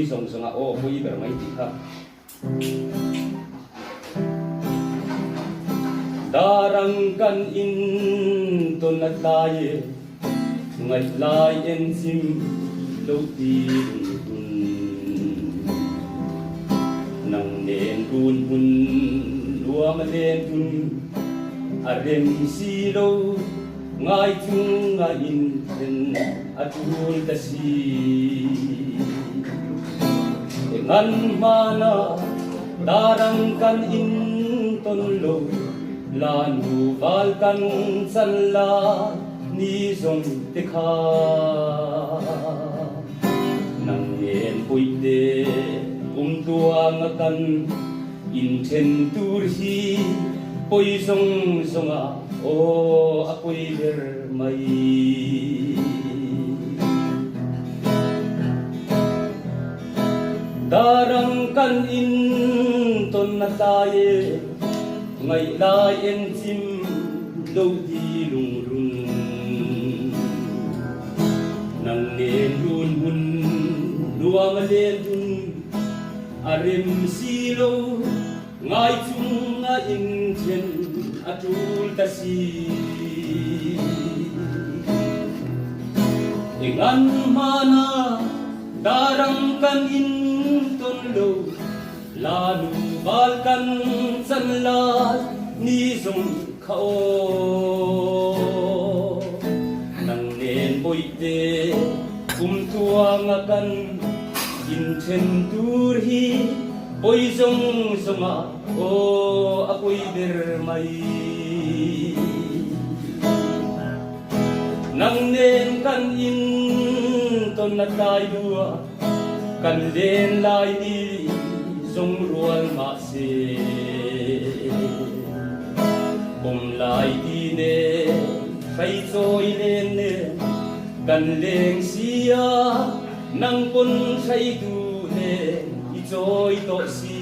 poi song song a o poi ber mai ti kha darang kan in ton na lai ngai lai en sim lo ti nang nen kun hun lua ma len tun arem si lo ngai chung nga in ten atul ta si ngan mana darang kan in ton lo lan hu val kan san la ni zong te kha nang nen pui te tua nga kan in then tur hi poi zong zong a o a poi ber mai darang kan in ton na taye ngai lai en chim lo di lung run nang nen run hun luang len run arem silo ngai chung nga in chen atul ta si ingan mana darang kan in ton lo lanu bal kan san la ni zong khao nang nen poi te kum tua nga kan in then tur hi poi zong zong a o a poi ber mai nang nen kan in ton na tai lua kan len lai ni zong rual ma se bom lai di ne khai choi len ne kan leng sia nang pun khai du ne i choi to si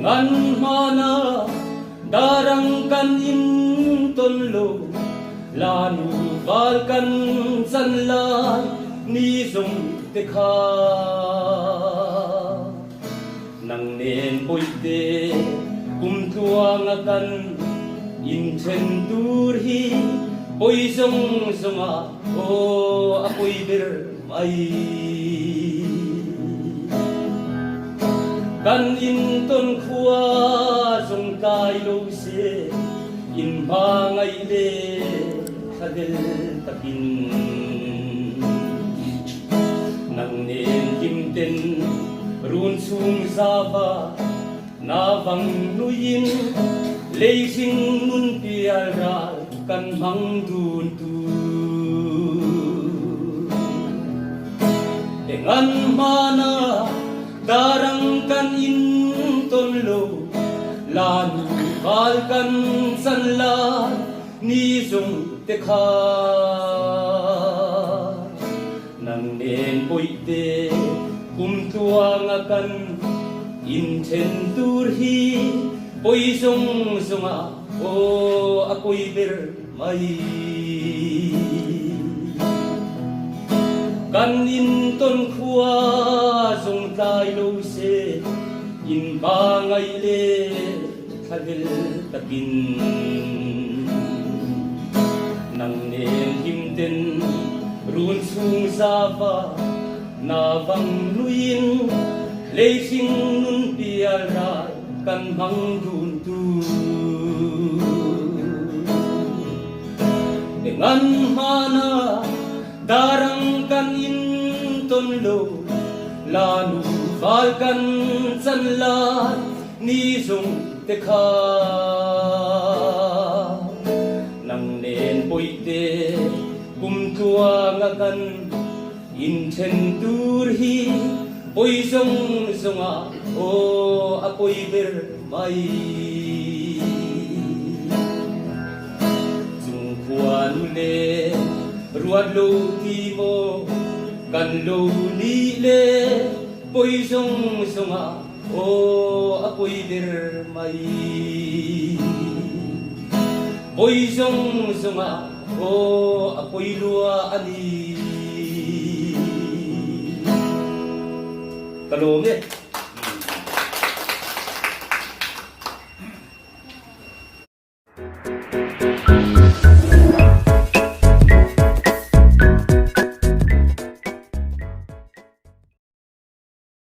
ngan mana darang kan in ton lo lanu val kan san la ni zong te kha nang nen poi te kum tua nga kan in then tur hi poi zong zong a o a poi ber mai kan in ton khua zong tai lo se in ba ngai le khadel takin nang nen kim ten run sung zava na vang nuin leising nun pial ra kan mang dun tu dengan mana darang kan in ton lo lanu bal kan san la ni zong te kha nang nen poi te kum tua nga kan in then tur hi poi zong zong a o a poi ber mai kan in ton khua zong tai lo se in ba ngai le khadel takin nang nen kim ten run sung zava na vang nuin leising nun pial ra kan mang dun tu dengan mana darang kan in ton lo lanu val kan san la ni zong te kha nang nen poi te kum tua nga kan in then tur hi poi zong zong a o a poi ber mai chung khuan le ruat lo ti mo kan lo ni le poi zong zong a o a poi ber mai poi zong zong a o a poi lua ani talo ne